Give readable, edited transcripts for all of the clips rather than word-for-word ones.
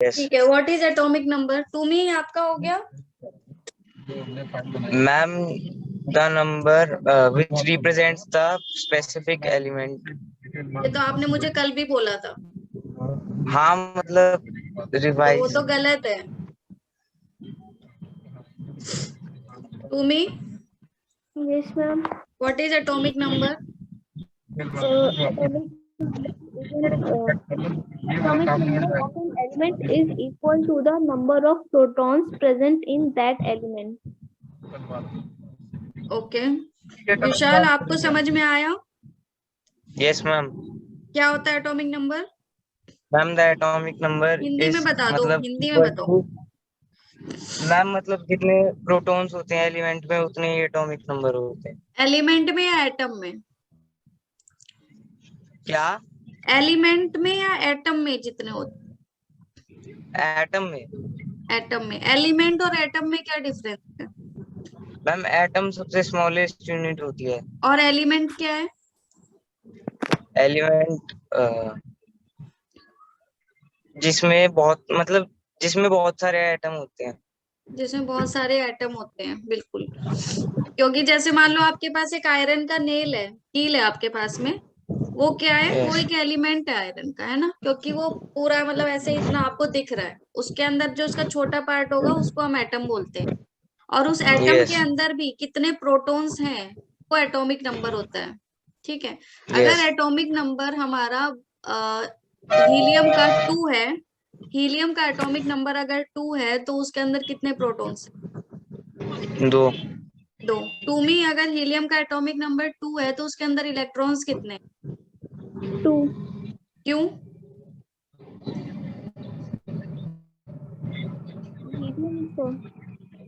Yes ठीक है, what is atomic number? तुम्ही आपका हो गया। Ma'am, the number which represents the specific element. ये तो आपने मुझे कल भी बोला था, हाँ मतलब तो वो रिवाइज। तो गलत है। तुम्ही, Yes, ma'am. What is atomic number? Atomic number of an element is equal to the number of protons present in that element. Okay, Vishal आपको समझ में आया यस मैम। क्या होता है atomic number? Ma'am the atomic number Hindi में is बता दो, मतलब हिंदी में बताओ। मैम मतलब जितने प्रोटॉन्स होते हैं एलिमेंट में उतने ही एटॉमिक नंबर होते हैं। एलिमेंट में या एटम में? क्या? एलिमेंट में या एटम में जितने होते? एटम में। एटम में। एलिमेंट और एटम में क्या डिफरेंस है? मैम एटम सबसे स्मॉलेस्ट यूनिट होती है। और एलिमेंट क्या है? एलिमेंट जिसमें बहुत सारे एटम होते हैं। जिसमें बहुत सारे एटम होते हैं, बिल्कुल। क्योंकि जैसे मान लो आपके पास एक आयरन का नेल है, कील है आपके पास में, वो क्या है? वो यस एक एलिमेंट है आयरन का, है ना? क्योंकि वो पूरा मतलब ऐसे इतना आपको दिख रहा है, उसके अंदर जो उसका छोटा पार्ट होगा उसको हम एटम बोलते हैं। और उस एटम के यस अंदर भी कितने प्रोटॉन्स हैं वो एटॉमिक नंबर होता है। ठीक है, अगर यस एटॉमिक नंबर हमारा हीलियम का 2 है, हीलियम का एटॉमिक नंबर अगर 2 है तो उसके अंदर कितने प्रोटॉन्स? दो। 2। 2 में अगर हीलियम का एटॉमिक नंबर 2 है तो उसके अंदर इलेक्ट्रॉन्स कितने? 2. क्यों? हीलियम को,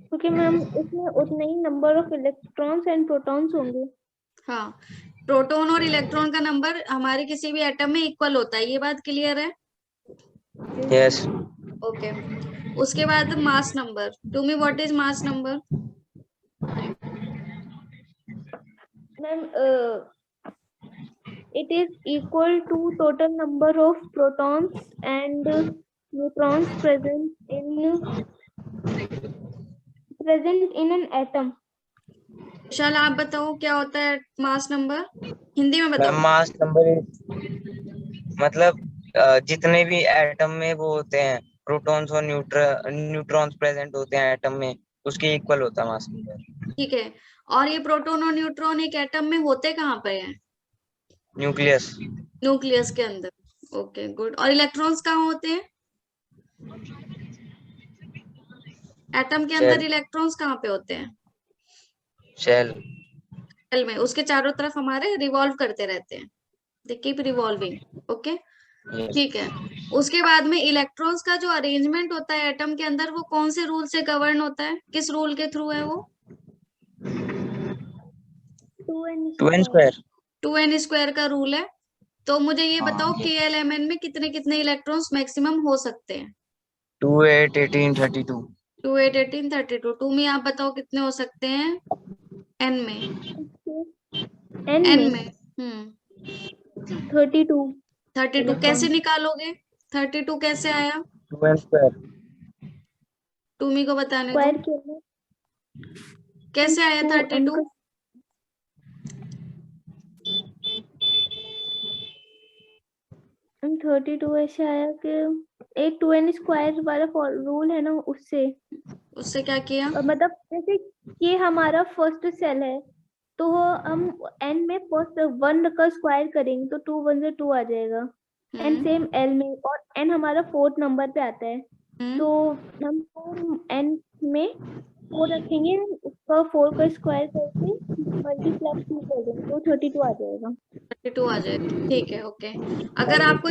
क्योंकि मैम उसमें उतने ही number of electrons and protons होंगे। हाँ, प्रोटॉन और इलेक्ट्रॉन का नंबर हमारे किसी भी एटम में इक्वल होता है, ये बात क्लियर है? यस ओके, उसके बाद mass number. To me what is mass number? Ma'am it is equal to total number of protons and neutrons present in an atom. विशाल आप बताओ क्या होता है मास नंबर? हिंदी में बताओ। मास नंबर मतलब जितने भी एटम में वो होते हैं प्रोटॉन्स और न्यूट्रॉन्स प्रेजेंट होते हैं एटम में, उसके इक्वल होता है मास नंबर। ठीक है, और ये प्रोटॉन और न्यूट्रॉन एक एटम में होते कहाँ पे हैं? न्यूक्लियस। न्यूक्लियस के अंदर। Okay good. और इलेक्ट्रॉन्स कहाँ होते हैं? एटम के अंदर शेल। इलेक्ट्रॉन्स कहाँ पे होते हैं? शेल। शेल में, उसके चारों तरफ हमारे रिवॉल्व करते रहते हैं, दे कीप रिवॉल्विंग। ओके, ठीक है। उसके बाद में इलेक्ट्रॉन्स का जो अरेंजमेंट होता है एटम के अंदर, वो कौन से रूल से गवर्न होता है? किस रूल के थ्रू है वो? 2n two n square. Square. 2n square का रूल है। तो मुझे ये बताओ हाँ। KLMN में कितने कितने इलेक्ट्रॉन्स मैक्सिमम हो सकते हैं? 2 8 18 32। 2 8 18 32। टू में आप बताओ कितने हो सकते हैं n में? n n में में 32 32 कैसे इलेक्ट्रॉन. निकालोगे? 32 कैसे आया? 2n square. टूमी को बताने दो, स्क्वायर के लिए कैसे आया 32? 32 ऐसे आया कि एक 2n स्क्वायर वाला रूल है ना, उससे. उससे क्या किया? मतलब जैसे ये हमारा फर्स्ट सेल है, तो हम n में फर्स्ट 1 का स्क्वायर करेंगे तो 2 1 से 2 आ जाएगा. एंड सेम l में, और n हमारा 4th नंबर पे आता है, तो हम n में 4 रखेंगे, उसका 4 का स्क्वायर करके मल्टीप्लाई 2 कर देंगे तो 32 आ जाएगा. 32 आ जाएगा, ठीक है। ओके, अगर आपको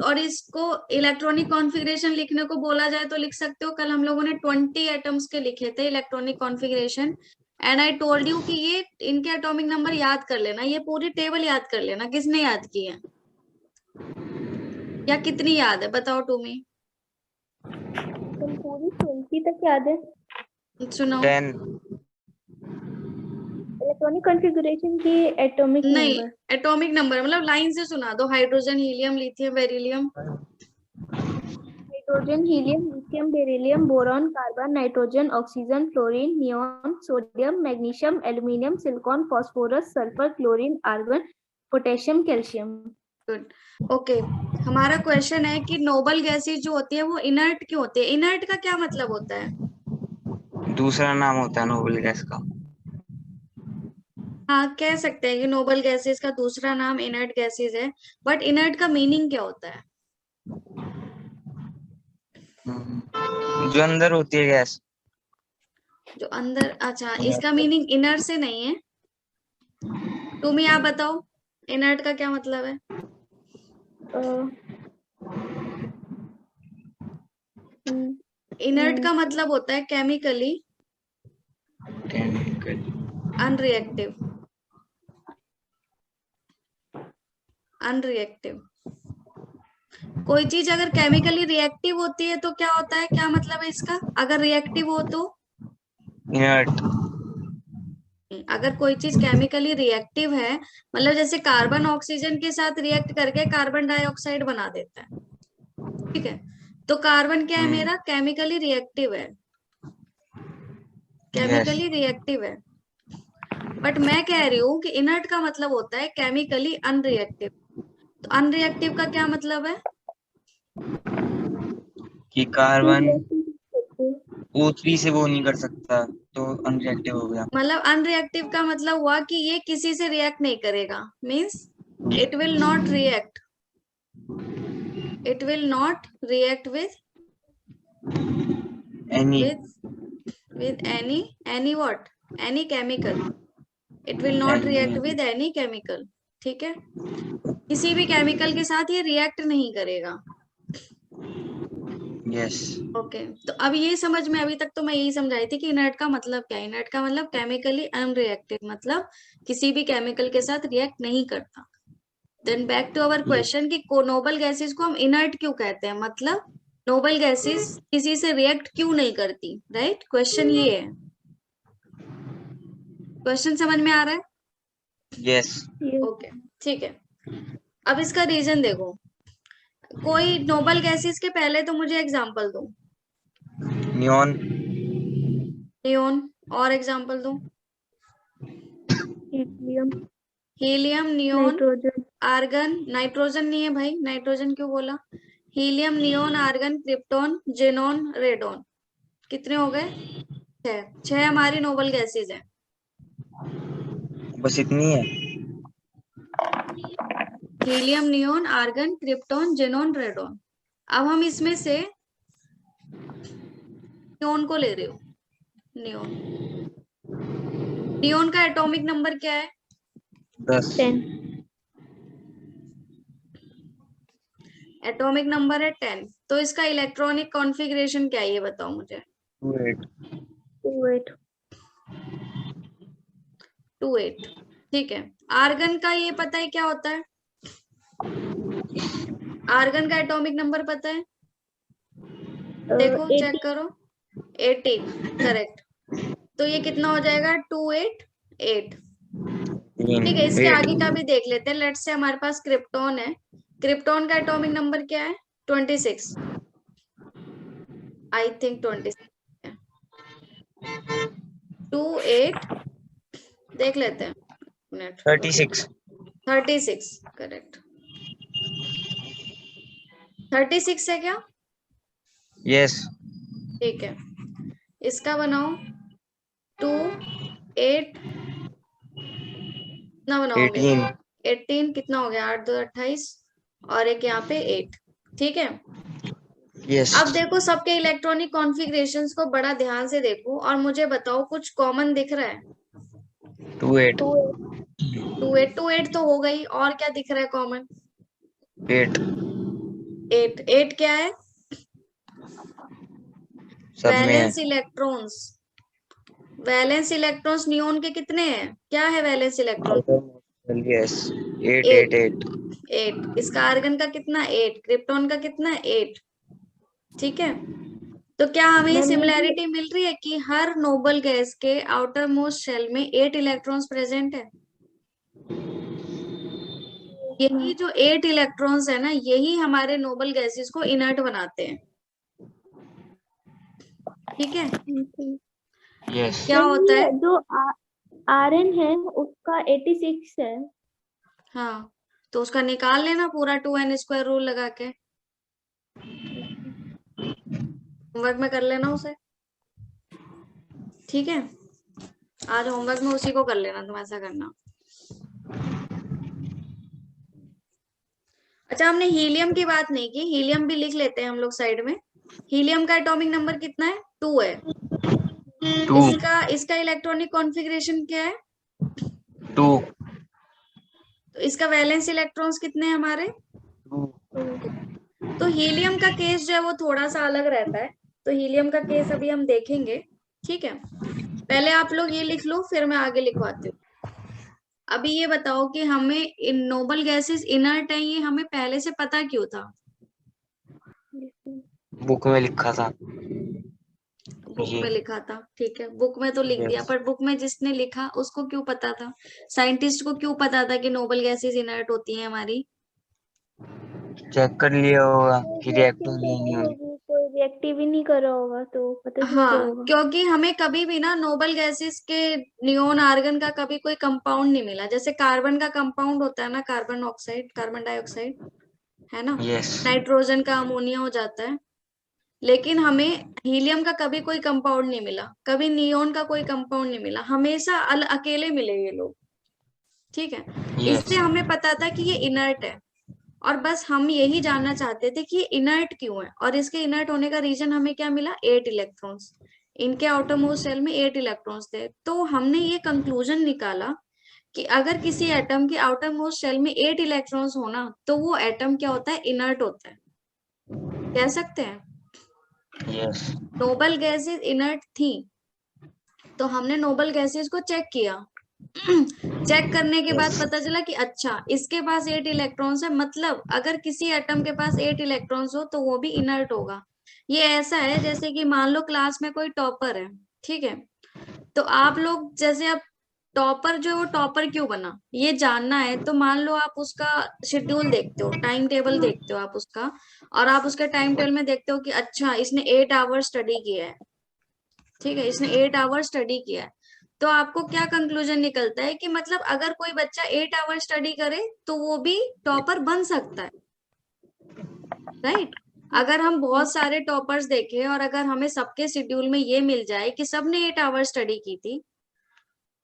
और इसको इलेक्ट्रॉनिक कॉन्फ़िगरेशन लिखने को बोला जाए तो लिख सकते हो। कल हम लोगों ने 20 एटम्स के लिखे थे electronic configuration, and I told you कि ये इनके एटॉमिक नंबर याद कर लेना, ये पूरी टेबल याद कर लेना। किसने याद की है या कितनी याद है? बताओ टूमी। पूरी 20 तक याद है. सुनाओ। 10। इलेक्ट्रॉनिक कॉन्फ़िगरेशन की एटॉमिक नहीं, नंबर. एटॉमिक नंबर मतलब लाइन से सुना दो। Hydrogen, helium, lithium, beryllium. Nitrogen, helium, lithium, beryllium, boron, carbon, nitrogen, oxygen, fluorine, neon, sodium, magnesium, aluminium, silicon, phosphorus, sulphur, chlorine, argon, potassium, calcium. Good, okay. हमारा question है कि noble gases जो होती है वो इनर्ट क्यों होती है? इनर्ट का क्या मतलब होता है? दूसरा नाम होता है नोबल गैस का। हाँ, कह सकते हैं कि नोबल गैसेज का दूसरा नाम इनर्ट गैसेज है, बट इनर्ट का मीनिंग क्या होता है? जो अंदर होती है गैस। जो अंदर, अच्छा, इसका मीनिंग इनर से नहीं है। तुम ही आप बताओ, इनर्ट का क्या मतलब है? इनर्ट का मतलब होता है केमिकली अनरिएक्टिव। अनरिएक्टिव, कोई चीज अगर केमिकली रिएक्टिव होती है तो क्या होता है, क्या मतलब है इसका? अगर रिएक्टिव हो तो इनर्ट। अगर कोई चीज केमिकली रिएक्टिव है, मतलब जैसे कार्बन ऑक्सीजन के साथ रिएक्ट करके कार्बन डाइऑक्साइड बना देता है, ठीक है, तो कार्बन क्या है मेरा? केमिकली रिएक्टिव है, केमिकली रिएक्टिव है। बट मैं कह रही हूँ कि इनर्ट का मतलब होता है केमिकली अनरिएक्टिव। तो अनरिएक्टिव का क्या मतलब है? कि कार्बन O3 से वो नहीं कर सकता, तो अनरिएक्टिव हो गया। मतलब अनरिएक्टिव का मतलब हुआ कि ये किसी से रिएक्ट नहीं करेगा, means it will not react, it will not react with any with any what, any chemical, it will not react with any chemical, ठीक है, किसी भी केमिकल के साथ ये रिएक्ट नहीं करेगा। यस। ओके, तो अब ये समझ में, अभी तक तो मैं यही समझाई थी कि इनर्ट का मतलब क्या है। इनर्ट का मतलब केमिकली अनरिएक्टिव, मतलब किसी भी केमिकल के साथ रिएक्ट नहीं करता। Then back to our question कि नोबल गैसेस को हम इनर्ट क्यों कहते हैं, मतलब नोबल गैसेस किसी से रिएक्ट क्यों नहीं करती, राइट? क्वेश्चन ये है। क्वेश्चन समझ में आ रहा है? यस। ओके, ठीक है। अब इसका रीजन देखो, कोई नोबल गैसेस के पहले तो मुझे एग्जांपल दो। नियॉन। नियोन, और एग्जांपल दो। Helium, helium, neon, nitrogen, argon, nitrogen नहीं है भाई, नाइट्रोजन क्यों बोला? Helium, neon, argon, krypton, xenon, radon, कितने हो गए? 6। 6 हमारी नोबल गैसेस है। बस इतनी है। Helium, neon, argon, krypton, xenon, radon. अब हम इसमें से नियोन को ले रहे हो। नियोन, नियोन का एटॉमिक नंबर क्या है? 10। एटॉमिक नंबर है 10। तो इसका इलेक्ट्रॉनिक कॉन्फ़िगरेशन क्या है, ये बताओ मुझे। 28। 28, ठीक है। आर्गन का ये पता है क्या होता है? आर्गन का एटॉमिक नंबर पता है? देखो, चेक करो। 18, करेक्ट। तो ये कितना हो जाएगा? 288, ठीक है। इसके आगे का भी देख लेते हैं। लेट्स से हमारे पास क्रिप्टॉन है। क्रिप्टॉन का एटॉमिक नंबर क्या है? 26, आई थिंक 26 है। 28, देख लेते हैं मिनट। 36। 36, करेक्ट। 36 है क्या? यस। ठीक है, इसका बनाओ 2 8, कितना बनाओगे? 18। 18, कितना हो गया? 8 2 28, और एक यहाँ पे 8, ठीक है। यस। अब देखो सबके इलेक्ट्रॉनिक कॉन्फ़िगरेशंस को बड़ा ध्यान से देखो और मुझे बताओ कुछ कॉमन दिख रहा है? 28। 28 तो हो गई, और क्या दिख रहा है कॉमन? 8। 8 क्या है? सब में है। Valence electrons. Valence electrons neon के कितने हैं? क्या है वैलेंस इलेक्ट्रॉन? यस। 8 8 8। 8। इसका आर्गन का कितना? 8। क्रिप्टॉन का कितना? 8, ठीक है। तो क्या हमें ये सिमिलैरिटी मिल रही है कि हर नोबल गैस के आउटर मोस्ट शेल में 8 इलेक्ट्रॉन्स प्रेजेंट है? यही जो 8 इलेक्ट्रॉन्स है ना, यही हमारे नोबल गैसेस को इनर्ट बनाते हैं। ठीक है, यस क्या होता है? जो Rn है उसका 86 है। हाँ, तो उसका निकाल लेना पूरा 2n² रूल लगा के, होमवर्क में कर लेना उसे। ठीक है, आज होमवर्क में उसी को कर लेना, तुम ऐसा करना। अच्छा, हमने हीलियम की बात नहीं की, हीलियम भी लिख लेते हैं हम लोग साइड में। हीलियम का एटॉमिक नंबर कितना है? 2 है। 2 इसका इलेक्ट्रॉनिक कॉन्फ़िगरेशन क्या है? 2 तो इसका वैलेंस इलेक्ट्रॉन्स कितने हैं हमारे? 2 तो हीलियम का केस जो है वो थोड़ा सा अलग रहता है, तो हीलियम का केस अभी हम देखेंगे। ठीक है, पहले आप लोग ये लिख लो, फिर मैं आगे लिखवाती हूँ। अभी ये बताओ कि हमें इन नोबल गैसेस इनर्ट है, ये हमें पहले से पता क्यों था? बुक में लिखा था बुक ये। में लिखा था, ठीक है, बुक में तो लिख दिया, यस पर बुक में जिसने लिखा उसको क्यों पता था? साइंटिस्ट को क्यों पता था कि नोबल गैसेस इनर्ट होती हैं हमारी? चेक कर लिया होगा कि रिएक्टिव रिएक्टिंग कर नहीं रही होगी। होगी, कोई रिएक्टिव ही नहीं कर रहा होगा तो पता चल गया हाँ, होगा। क्योंकि हमें कभी भी ना नोबल गैसेस के नियोन आर्गन का कभी कोई कंपाउंड नहीं मिला। जैसे कार्बन का कंपाउंड होता है ना, कार्बन ऑक्साइड, कार्बन डाइऑक्साइड, है ना, यस नाइट्रोजन का अमोनिया हो जाता है। लेकिन हमें हीलियम का कभी कोई कंपाउंड नहीं मिला, कभी नियोन का कोई कंपाउंड नहीं मिला, हमेशा अकेले मिले ये लोग। ठीक है, यस इससे हमें पता था कि ये इनर्ट है, और बस हम यही जानना चाहते थे कि ये इनर्ट क्यों है, और इसके इनर्ट होने का रीजन हमें क्या मिला? 8 इलेक्ट्रॉन्स। इनके आउटरमोस्ट शेल में 8 इलेक्ट्रॉन्स थे। तो हमने ये कंक्लूजन निकाला कि अगर किसी एटम के आउटरमोस्ट शेल में 8 इलेक्ट्रॉन्स होना, तो वो एटम क्या होता है? इनर्ट होता है, कह सकते हैं। यस नोबल गैसेस इनर्ट थी, तो हमने नोबल गैसेस को चेक किया। चेक करने के बाद यस पता चला कि अच्छा, इसके पास 8 इलेक्ट्रॉन्स है, मतलब अगर किसी एटम के पास 8 इलेक्ट्रॉन्स हो तो वो भी इनर्ट होगा। ये ऐसा है जैसे कि मान लो क्लास में कोई टॉपर है, ठीक है, तो आप लोग जैसे अब टॉपर जो है वो टॉपर क्यों बना ये जानना है, तो मान लो आप उसका शेड्यूल देखते हो, टाइम टेबल देखते हो आप उसका, और आप उसके टाइम टेबल में देखते हो कि अच्छा, इसने 8 आवर स्टडी किया है। ठीक है, इसने 8 आवर स्टडी किया है, तो आपको क्या कंक्लूजन निकलता है कि मतलब अगर कोई बच्चा 8 आवर स्टडी करे तो वो भी टॉपर बन सकता है, राइट? अगर हम बहुत सारे टॉपर्स देखें और अगर हमें सबके शेड्यूल में ये मिल जाए कि सबने 8 आवर स्टडी की थी,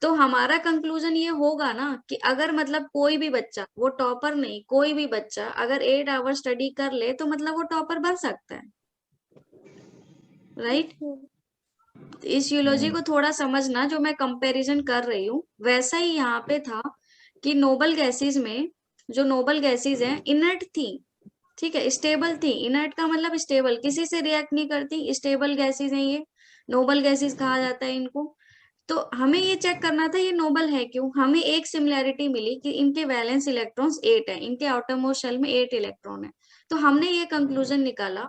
तो हमारा कंक्लूजन ये होगा ना कि अगर मतलब कोई भी बच्चा, वो टॉपर नहीं, कोई भी बच्चा अगर 8 आवर स्टडी कर ले तो मतलब वो टॉपर बन सकता है, राइट? इस यूलॉजी को थोड़ा समझना, जो मैं कंपैरिजन कर रही हूँ वैसा ही यहाँ पे था कि नोबल गैसेस में, जो नोबल गैसेस हैं इनर्ट थी, ठीक है, स्टेबल थी। इनर्ट का मतलब स्टेबल, किसी से रिएक्ट नहीं करती, स्टेबल गैसेस हैं ये, नोबल गैसेस कहा जाता है इनको। तो हमें ये चेक करना था ये नोबल है क्यों। हमें एक सिमिलैरिटी मिली कि इनके वैलेंस इलेक्ट्रॉन्स 8 है, इनके आउटरमोस्ट शेल में 8 इलेक्ट्रॉन है। तो हमने ये कंक्लूजन निकाला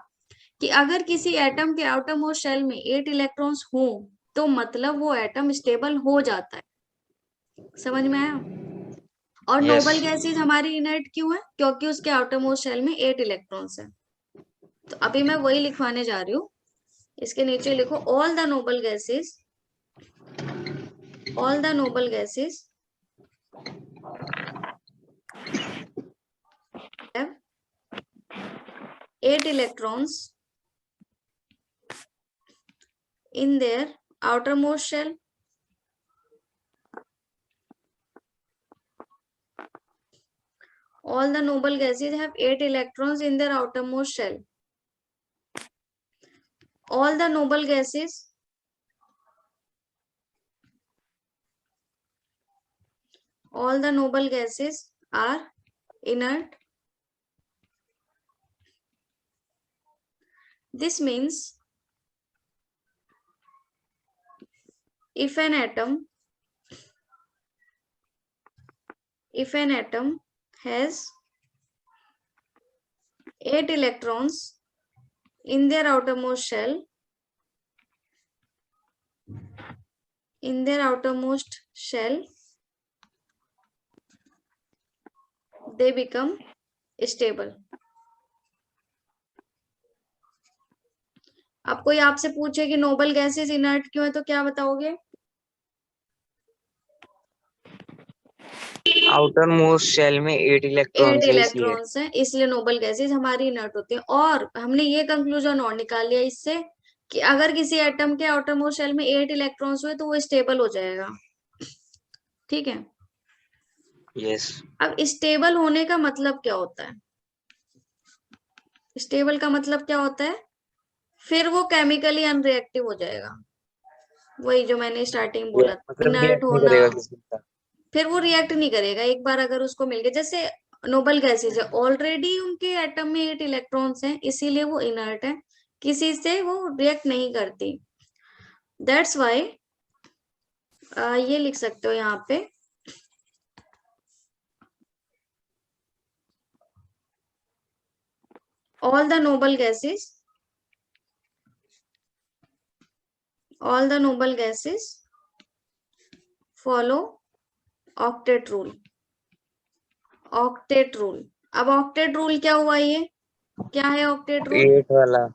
कि अगर किसी एटम के आउटरमोस्ट शेल में 8 इलेक्ट्रॉन्स हो तो मतलब वो एटम स्टेबल हो जाता है। समझ में आया? और यस नोबल गैसेस हमारी इनर्ट क्यों है? क्योंकि उसके आउटरमोस्ट शेल में 8 इलेक्ट्रॉन्स है। तो अभी मैं वही लिखवाने जा रही हूँ, इसके नीचे लिखो all the noble gases, all the noble gases have 8 electrons in their outermost shell. All the noble gases have 8 electrons in their outermost shell. All the noble gases are inert. This means if an atom has 8 electrons in their outermost shell, they become stable. अब कोई आपसे पूछे कि noble gases inert क्यों है तो क्या बताओगे? आउटर मोस्ट शेल में 8 8 इलेक्ट्रॉन है इसलिए। इलेक्ट्रॉन्स हैं, इसलिए नोबल गैसेस हमारी इनर्ट होती है। और हमने ये कंक्लूजन और निकाल लिया इससे कि अगर किसी एटम के आउटर मोस्ट शेल में 8 इलेक्ट्रॉन्स हुए तो वो स्टेबल हो जाएगा। ठीक है। यस। अब स्टेबल होने का मतलब क्या होता है? स्टेबल का मतलब क्या होता है? फिर वो केमिकली अनरिएक्टिव हो जाएगा। वही जो मैंने स्टार्टिंग बोला, मतलब इनर्ट रिएक्ट नहीं होना। करेगा किसी का। फिर वो रिएक्ट नहीं करेगा एक बार अगर उसको मिल गया। जैसे नोबल गैसेज है, ऑलरेडी उनके एटम में 8 इलेक्ट्रॉन्स हैं, इसीलिए वो इनर्ट है, किसी से वो रिएक्ट नहीं करती। दैट्स वाई ये लिख सकते हो यहाँ पे, all the noble gases follow octet rule। Octet rule. अब ऑक्टेट रूल क्या हुआ? ये क्या है ऑक्टेट रूल? 8 वाला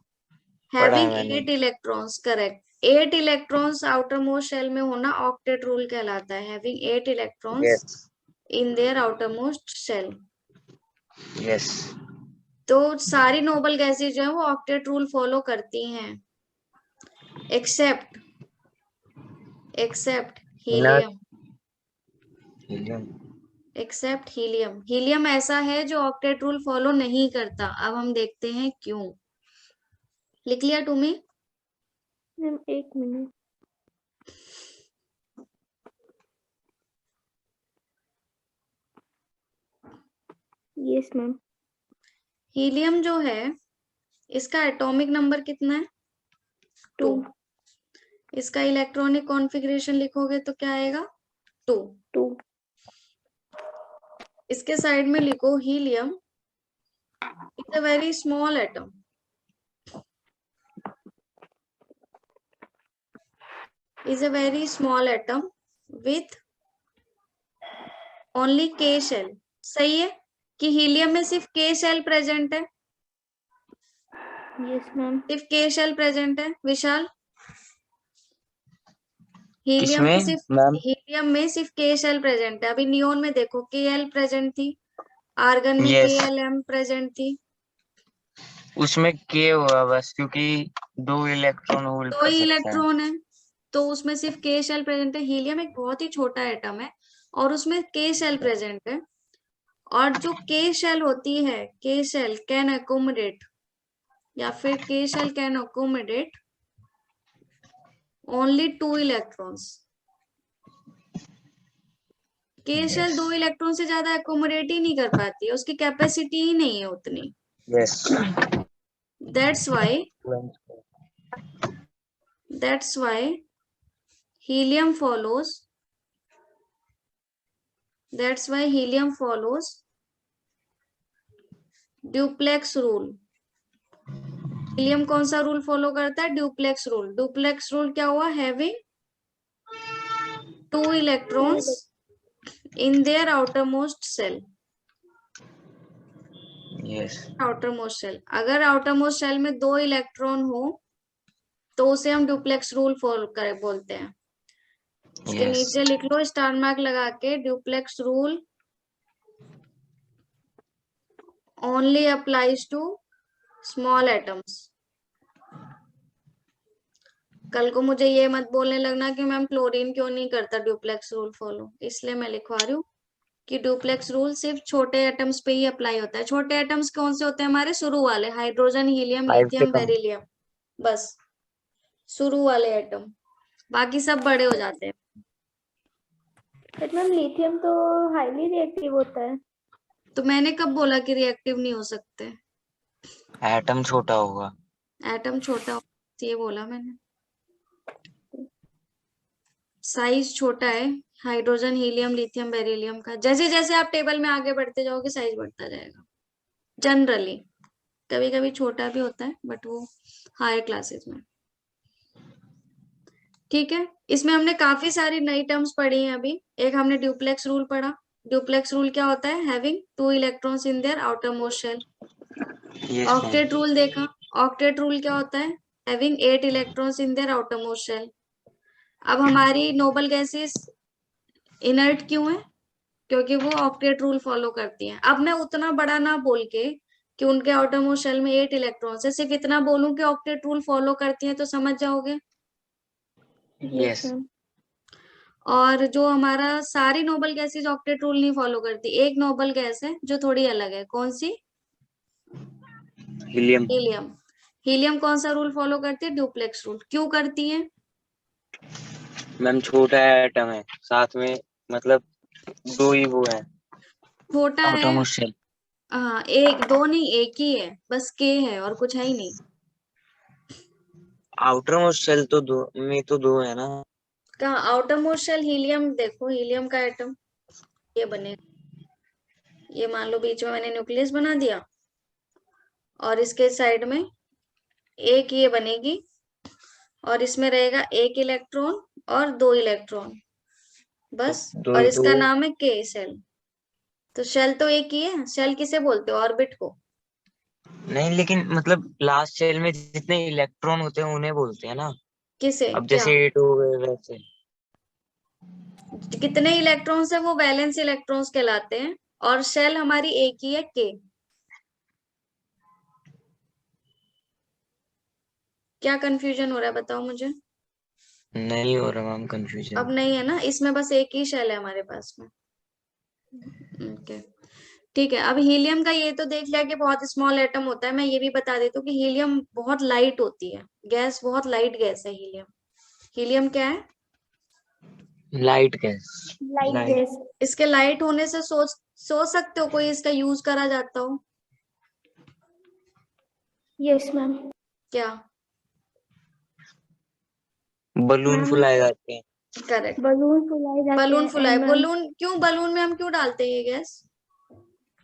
पढ़ा है हैविंग मैंने। 8 electrons, correct. 8 electrons outermost shell में होना ऑक्टेट रूल कहलाता है। Having 8 electrons yes in their outermost shell. Yes. तो सारी नोबल गैसेज जो है वो ऑक्टेट रूल फॉलो करती हैं, except helium. Helium. Except helium. Helium ऐसा है जो ऑक्टेट रूल फॉलो नहीं करता। अब हम देखते हैं क्यों। लिख लिया तुम्हें? मैम एक मिनट। Yes ma'am. हीलियम जो है इसका एटॉमिक नंबर कितना है? 2। इसका इलेक्ट्रॉनिक कॉन्फ़िगरेशन लिखोगे तो क्या आएगा? 2। इसके साइड में लिखो helium is a very small atom. is a very small atom with only K shell। सही है कि हीलियम में सिर्फ K शेल प्रेजेंट है? Yes ma'am. सिर्फ K शेल प्रेजेंट है विशाल? हीलियम में सिर्फ मैम K शेल प्रेजेंट है। अभी नियोन में देखो Kl प्रेजेंट थी, आर्गन में यस Klm प्रेजेंट थी। उसमें के हुआ बस क्योंकि 2 इलेक्ट्रॉन होल्ड 2 कर ही सकता है। इलेक्ट्रॉन है तो उसमें सिर्फ K शेल प्रेजेंट है। हीलियम एक बहुत ही छोटा एटम है और उसमें K शेल प्रेजेंट है। और जो K शेल होती है, K शेल कैन अकोमोडेट या फिर K shell can accommodate only 2 electrons. K shell 2 electron से ज्यादा अकोमोडेट ही नहीं कर पाती है, उसकी कैपेसिटी ही नहीं है उतनी। Yes. That's why helium follows duplex rule. Helium कौन सा रूल फॉलो करता है? Duplex rule. ड्यूप्लेक्स रूल क्या हुआ? Having 2 electrons in their outermost shell. Yes. Outermost shell, अगर आउटर मोस्ट शेल में 2 इलेक्ट्रॉन हो तो उसे हम ड्यूप्लेक्स रूल फॉलो कर बोलते हैं। इसके नीचे लिख लो स्टार मार्क लगा के, duplex rule only applies to small atoms. कल को मुझे ये मत बोलने लगना कि मैम क्लोरीन क्यों नहीं करता ड्यूप्लेक्स रूल फॉलो, इसलिए मैं लिखवा रही हूँ कि ड्यूप्लेक्स रूल सिर्फ छोटे एटम्स पे ही अप्लाई होता है। छोटे एटम्स कौन से होते हैं? हमारे शुरू वाले, हाइड्रोजन, हीलियम, 5 से लिथियम, कम। बेरिलियम, बस शुरू वाले एटम। बाकी सब बड़े हो जाते हैं। बट मैम लिथियम तो हाईली रिएक्टिव होता है। तो मैंने कब बोला कि रिएक्टिव नहीं हो सकते? एटम छोटा होगा। एटम छोटा ये बोला मैंने, साइज छोटा है हाइड्रोजन, हीलियम, लिथियम, बेरिलियम का। जैसे जैसे आप टेबल में आगे बढ़ते जाओगे साइज बढ़ता जाएगा जनरली। कभी कभी छोटा भी होता है बट वो हायर क्लासेस में। ठीक है, इसमें हमने काफी सारी नई टर्म्स पढ़ी हैं अभी। एक हमने ड्यूप्लेक्स रूल पढ़ा। ड्यूप्लेक्स रूल क्या होता है? Having 2 electrons in their outermost shell. Octet rule देखा। ऑक्टेट रूल क्या होता है? Having 8 electrons in their outermost shell. अब हमारी नोबल गैसेस इनर्ट क्यों है? क्योंकि वो ऑक्टेट रूल फॉलो करती हैं। अब मैं उतना बड़ा ना बोल के कि उनके आउटरमोस्ट शेल में 8 इलेक्ट्रॉन्स है, सिर्फ इतना बोलूं कि ऑक्टेट रूल फॉलो करती हैं, तो समझ जाओगे। यस। और जो हमारा सारी नोबल गैसेस ऑक्टेट रूल नहीं फॉलो करती, एक नोबल गैस है जो थोड़ी अलग है, कौन सी? हीलियम। हीलियम। हीलियम कौन सा रूल फॉलो करती है? Duplex rule. क्यों करती है? मैम छोटा एटम है, साथ में मतलब 2 ही वो है छोटा है। Outermost shell. हाँ, एक दो नहीं, एक ही है, बस के है और कुछ है ही नहीं। आउटरमोस्ट शेल तो 2 में तो 2 है ना। कहा आउटरमोस्ट शेल? हीलियम देखो, हीलियम का एटम ये बनेगा, ये मान लो बीच में मैंने न्यूक्लियस बना दिया और इसके साइड में एक ये बनेगी और इसमें रहेगा एक इलेक्ट्रॉन और 2 इलेक्ट्रॉन, बस। दो और ही इसका तो। नाम है के शेल। तो शेल तो एक ही है। शेल किसे बोलते हो? ऑर्बिट को। नहीं, लेकिन मतलब लास्ट शेल में जितने इलेक्ट्रॉन होते हैं उन्हें बोलते हैं ना। किसे? अब क्या? जैसे 8 हो गए वैसे। कितने इलेक्ट्रॉन्स है वो वैलेंस इलेक्ट्रॉन्स कहलाते हैं, और शेल हमारी एक ही है, के। क्या कंफ्यूजन हो रहा है बताओ मुझे? नहीं हो रहा मैम कंफ्यूजन। अब नहीं है ना, इसमें बस एक ही शेल है हमारे पास में। ओके, ठीक है। अब हीलियम का ये तो देख लिया कि बहुत स्मॉल एटम होता है। मैं ये भी बता देती हूँ कि हीलियम बहुत लाइट होती है, गैस बहुत लाइट गैस है हीलियम। हीलियम क्या है? Light gas. Light light. Gas. इसके लाइट होने से सोच सकते हो कोई इसका यूज करा जाता हो? Yes ma'am. क्या? बलून फुलाए जाते हैं। करेक्ट। बलून फुलाए जाते बलून हैं फुलाए। एंड मैम बलून क्यों? बलून में हम क्यों डालते हैं ये गैस?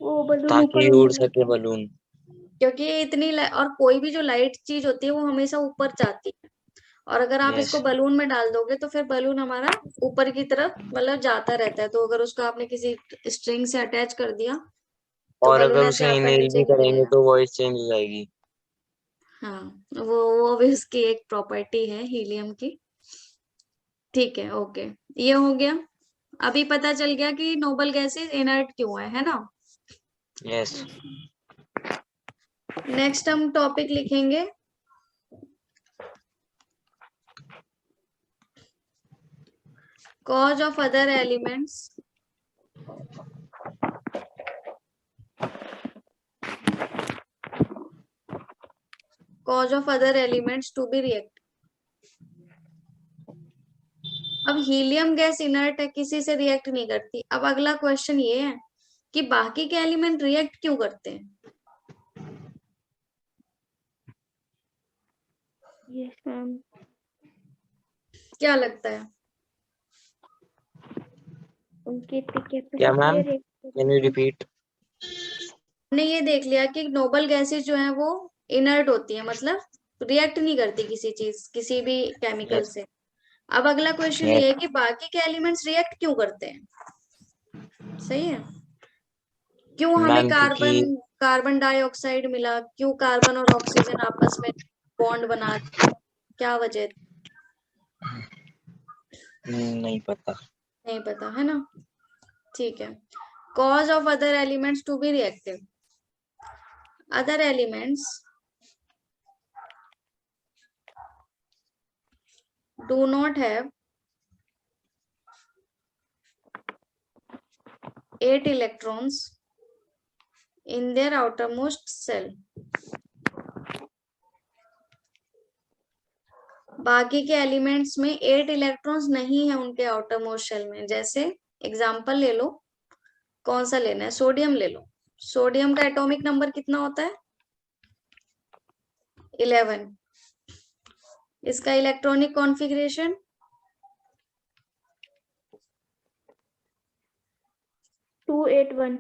वो बलून ताकि ऊपर उड़ उड़ने सके लगता है। बलून। क्योंकि ये इतनी और कोई भी जो लाइट चीज होती है वो हमेशा ऊपर जाती है, और अगर आप यस। इसको बलून में डाल दोगे तो फिर बलून हमारा ऊपर की तरफ मतलब जाता रहता है। तो अगर उसको आपने किसी स्ट्रिंग से अटैच कर दिया तो और बलून अगर ऐसे उसे आपका इनहेल नीचे भी करेंगे गिरेगा। तो वॉइस चेंज हो जाएगी। हाँ, वो भी उसकी एक प्रॉपर्टी है हीलियम की। ठीक है, ओके, ये हो गया। अभी पता चल गया कि नोबल गैसेस इनर्ट क्यों है ना। यस। नेक्स्ट हम टॉपिक लिखेंगे cause of other elements to be react। अब हीलियम गैस इनर्ट है, किसी से रिएक्ट नहीं करती। अब अगला क्वेश्चन ये है कि बाकी के एलिमेंट रिएक्ट क्यों करते हैं? Yes ma'am. क्या लगता है? उनकी इतनी क्या कैपेसिटी मैम, है कैन यू रिपीट? हमने ये देख लिया कि नोबल गैसेस जो है वो इनर्ट होती है, मतलब रिएक्ट नहीं करती किसी चीज, किसी भी केमिकल यस। से। अब अगला क्वेश्चन यस ये है कि बाकी के एलिमेंट्स रिएक्ट क्यों करते हैं? सही है। क्यों हमें मैम क्योंकि कार्बन कार्बन डाइऑक्साइड मिला? क्यों कार्बन और ऑक्सीजन आपस में बॉन्ड बना? क्या वजह? नहीं पता। नहीं पता है ना। ठीक है। Cause of other elements to be reactive. Other elements do not have 8 electrons in their outermost shell। बाकी के एलिमेंट्स में 8 इलेक्ट्रॉन्स नहीं है उनके आउटरमोस्ट शेल में। जैसे एग्जांपल ले लो, कौन सा लेना है? सोडियम ले लो। सोडियम का एटॉमिक नंबर कितना होता है? 11। इसका इलेक्ट्रॉनिक कॉन्फ़िगरेशन 281।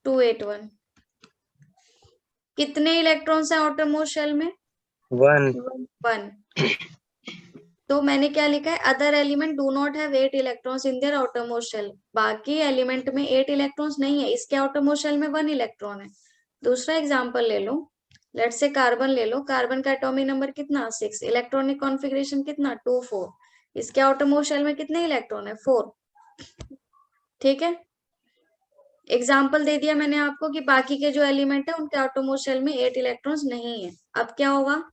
281। कितने इलेक्ट्रॉन्स है आउटरमोस्ट शेल में? 1। 1। तो मैंने क्या लिखा है? Other element do not have 8 electrons in their outermost shell. बाकी एलिमेंट में 8 इलेक्ट्रॉन्स नहीं है, इसके आउटरमोस्ट शेल में 1 इलेक्ट्रॉन है। दूसरा एग्जांपल ले लो, लेट्स से कार्बन ले लो, कार्बन का एटॉमिक नंबर कितना 6, इलेक्ट्रॉनिक कॉन्फ़िगरेशन कितना 2 4, इसके आउटरमोस्ट शेल में कितने इलेक्ट्रॉन है 4। ठीक है, एग्जाम्पल दे दिया मैंने आपको कि बाकी के जो एलिमेंट है उनके आउटरमोस्ट शेल में 8 इलेक्ट्रॉन्स नहीं है। अब क्या होगा,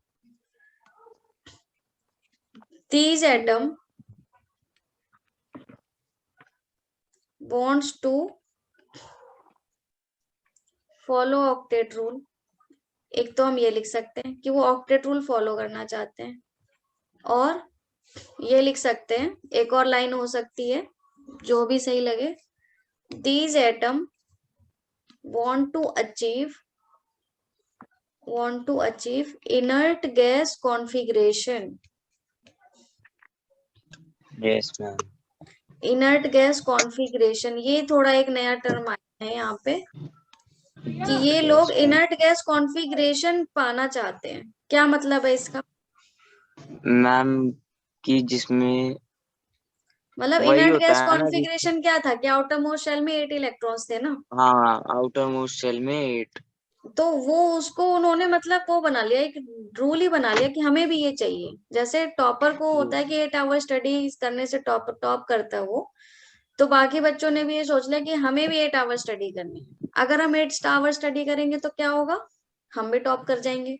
these atom wants to follow octet rule। एक तो हम ये लिख सकते हैं कि वो ऑक्टेट रूल फॉलो करना चाहते हैं, और ये लिख सकते हैं, एक और लाइन हो सकती है जो भी सही लगे, these atom want to achieve inert gas configuration। Yes ma'am. Inert gas configuration, ये थोड़ा एक नया टर्म आया है यहाँ पे कि ये लोग इनर्ट गैस कॉन्फ़िगरेशन पाना चाहते हैं। क्या मतलब है इसका? मैम कि जिसमें मतलब वही इनर्ट होता गैस है ना कॉन्फ़िगरेशन क्या था कि आउटर मोस्ट शेल में 8 इलेक्ट्रॉन्स थे ना, हाँ, आउटर मोस्ट शेल में 8। तो वो उसको उन्होंने मतलब वो बना लिया, एक रूल ही बना लिया कि हमें भी ये चाहिए। जैसे टॉपर को होता है कि 8 आवर स्टडी करने से टॉप करता है वो, तो बाकी बच्चों ने भी ये सोच लिया कि हमें भी 8 आवर स्टडी करनी है। अगर हम 8 आवर स्टडी करेंगे तो क्या होगा, हम भी टॉप कर जाएंगे।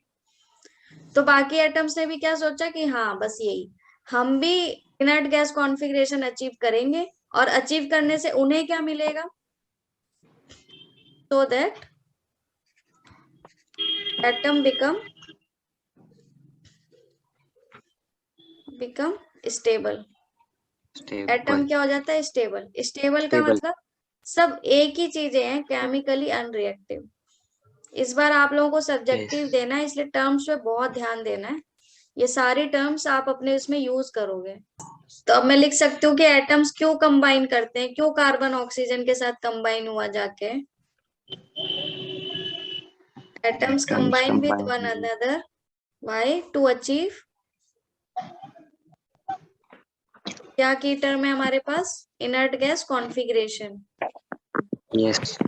तो बाकी एटम्स ने भी क्या सोचा कि हाँ बस यही, हम भी इनर्ट गैस कॉन्फ़िगरेशन अचीव करेंगे, और अचीव करने से उन्हें क्या मिलेगा, so that atom become stable। Atom क्या हो जाता है, स्टेबल। स्टेबल का मतलब सब एक ही चीजें हैं, केमिकली अनरिएक्टिव। इस बार आप लोगों को सब्जेक्टिव देना है, इसलिए टर्म्स पे बहुत ध्यान देना है। ये सारी टर्म्स आप अपने इसमें यूज करोगे। तो अब मैं लिख सकती हूँ कि एटम्स क्यों कंबाइन करते हैं, क्यों कार्बन ऑक्सीजन के साथ कंबाइन हुआ जाके, atoms combine with one another why to achieve, क्या की टर्म है हमारे पास, इनर्ट गैस कॉन्फ़िगरेशन। यस।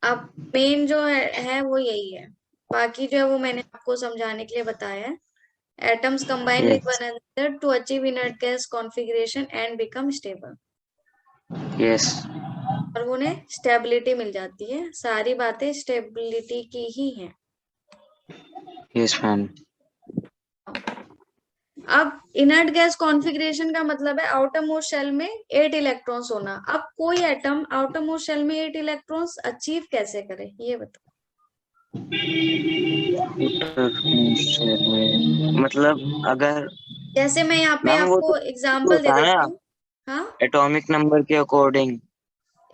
अब मेन जो है वो यही है, बाकी जो है वो मैंने आपको समझाने के लिए बताया है। Atoms combine with one another to achieve inert gas configuration and become stable. Yes. और उन्हें स्टेबिलिटी मिल जाती है। सारी बातें स्टेबिलिटी की ही हैं। Yes ma'am. अब इनर्ट गैस कॉन्फ़िगरेशन का मतलब है आउटर मोस्ट शेल में 8 इलेक्ट्रॉन्स होना। अब कोई एटम आउटर मोस्ट शेल में 8 इलेक्ट्रॉन्स अचीव कैसे करे, ये बताओ। मतलब अगर जैसे मैं यहाँ पे मैम वो आपको तो एग्जांपल दे होता है देती ना हूँ। हाँ, एटॉमिक नंबर के अकॉर्डिंग।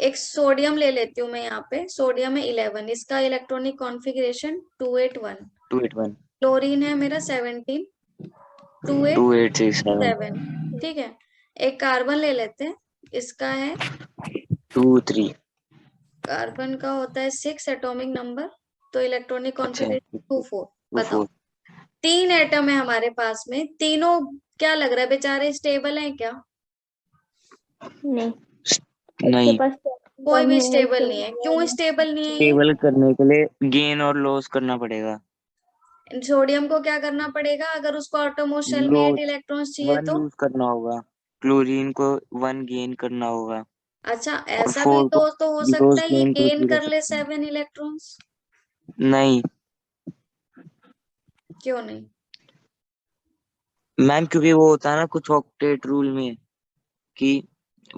एक सोडियम ले लेती हूँ मैं यहाँ पे, सोडियम है 11, इसका इलेक्ट्रॉनिक कॉन्फ़िगरेशन 281। 281। क्लोरीन है मेरा 17, 2867। 7। ठीक है, एक कार्बन ले लेते हैं, इसका है 23। कार्बन का होता है 6 एटॉमिक नंबर, तो इलेक्ट्रॉनिक कॉन्फ़िगरेशन 24। बताओ, 3 एटम है हमारे पास में, तीनों क्या लग रहा है बेचारे स्टेबल हैं क्या? नहीं, नहीं, कोई भी स्टेबल नहीं है। क्यों स्टेबल नहीं है? स्टेबल करने के लिए गेन और लॉस करना पड़ेगा। सोडियम को क्या करना पड़ेगा, अगर उसको आटोमोस्ट शेल में 8 इलेक्ट्रॉन्स चाहिए 1 तो? लूज करना होगा, क्लोरीन को 1 गेन करना होगा। अच्छा, और ऐसा भी 4 को तो हो लॉस सकता है ये गेन गेन करके रख कर ले सकते हैं। 7 इलेक्ट्रॉन्स। नहीं क्यों नहीं? मैम, क्योंकि वो होता है ना कुछ ऑक्टेट रूल में कि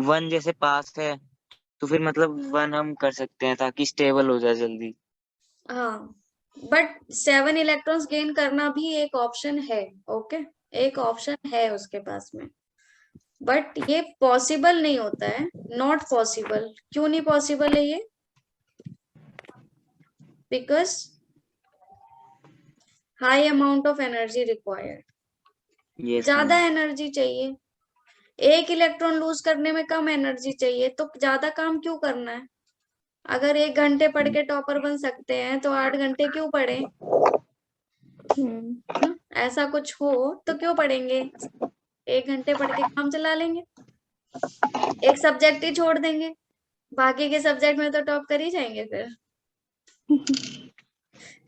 1 जैसे पास है तो फिर मतलब 1 हम कर सकते हैं ताकि स्टेबल हो जाए जल्दी। हाँ, बट 7 इलेक्ट्रॉन्स गेन करना भी एक ऑप्शन है। ओके, एक ऑप्शन है उसके पास में, बट ये पॉसिबल नहीं होता है, नॉट पॉसिबल। क्यों नहीं पॉसिबल है ये? Because high amount of energy required, ज्यादा एनर्जी चाहिए। एक इलेक्ट्रॉन लूज करने में कम एनर्जी चाहिए, तो ज्यादा काम क्यों करना है? अगर 1 घंटे पढ़ के टॉपर बन सकते हैं तो 8 घंटे क्यों पढ़े? ऐसा कुछ हो तो क्यों पढ़ेंगे? 1 घंटे पढ़ के काम चला लेंगे, एक सब्जेक्ट ही छोड़ देंगे, बाकी के सब्जेक्ट में तो टॉप कर ही जाएंगे फिर।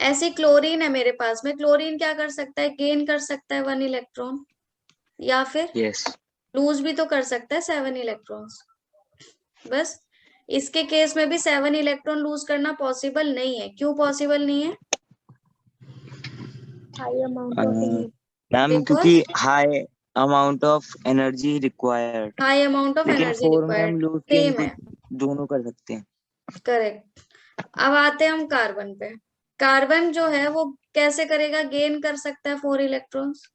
ऐसे क्लोरीन है मेरे पास में, क्लोरीन क्या कर सकता है, गेन कर सकता है 1 इलेक्ट्रॉन, या फिर यस लूज भी तो कर सकता है 7 इलेक्ट्रॉन्स। बस इसके केस में भी 7 इलेक्ट्रॉन लूज करना पॉसिबल नहीं है। क्यों पॉसिबल नहीं है? High amount of energy. Ma'am, क्योंकि high amount of energy required, high amount of लेकिन एनर्जी 4 में हम रिक्वायर्ड, लूज सेम गेन है, दोनों कर सकते हैं। करेक्ट। अब आते हैं हम कार्बन पे। कार्बन जो है वो कैसे करेगा, गेन कर सकता है 4 इलेक्ट्रॉन्स,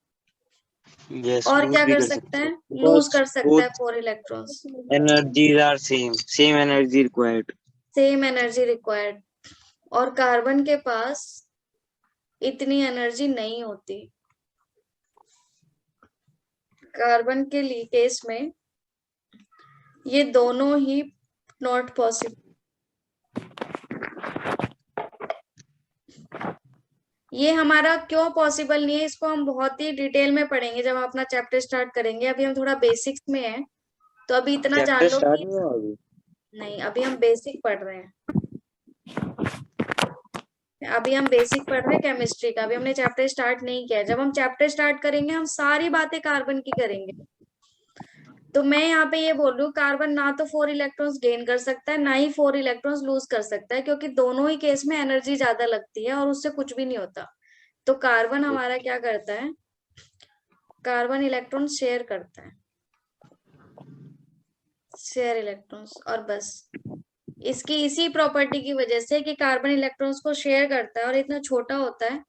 यस, और लूज क्या भी कर कर सकता सकते है, हैं लूज बिकॉज कर सकता है 4 electrons. Energies are same energy required. Same energy required, और कार्बन के पास इतनी एनर्जी नहीं होती। कार्बन के लिए केस में ये दोनों ही नॉट पॉसिबल। ये हमारा क्यों पॉसिबल नहीं है, इसको हम बहुत ही डिटेल में पढ़ेंगे जब हम अपना चैप्टर स्टार्ट करेंगे। अभी हम थोड़ा बेसिक्स में हैं, तो अभी इतना जान चैप्टर लो स्टार्ट कि नहीं हुआ अभी। नहीं, अभी हम बेसिक पढ़ रहे हैं। अभी हम बेसिक पढ़ रहे हैं केमिस्ट्री का, अभी हमने चैप्टर स्टार्ट नहीं किया है। जब हम चैप्टर स्टार्ट करेंगे हम सारी बातें कार्बन की करेंगे। तो मैं यहाँ पे ये बोल रही हूँ, कार्बन ना तो 4 इलेक्ट्रॉन्स गेन कर सकता है, ना ही 4 इलेक्ट्रॉन्स लूज कर सकता है, क्योंकि दोनों ही केस में एनर्जी ज्यादा लगती है और उससे कुछ भी नहीं होता। तो कार्बन हमारा क्या करता है, कार्बन इलेक्ट्रॉन शेयर करता है, शेयर इलेक्ट्रॉन्स, और बस इसकी इसी प्रॉपर्टी की वजह से कि कार्बन इलेक्ट्रॉन्स को शेयर करता है और इतना छोटा होता है,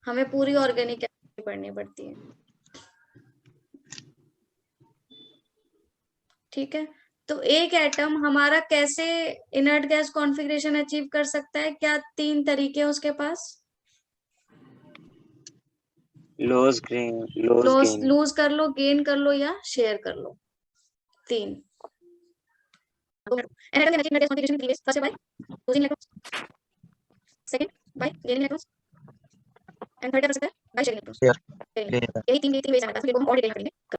हमें पूरी ऑर्गेनिक केमिस्ट्री पढ़नी पड़ती है। ठीक है, तो एक एटम हमारा कैसे इनर्ट गैस कॉन्फ़िगरेशन अचीव कर सकता है, क्या 3 तरीके हैं उसके पास? लॉस गेन लूज कर लो, गेन कर लो, या शेयर कर लो, 3। First by losing electrons, second by gaining electrons, and third कर सकता है बाय शेयरिंग इलेक्ट्रॉन्स। यही तीन वेज हमारे पास, जिनको हम और डिटेल में पढ़ेंगे।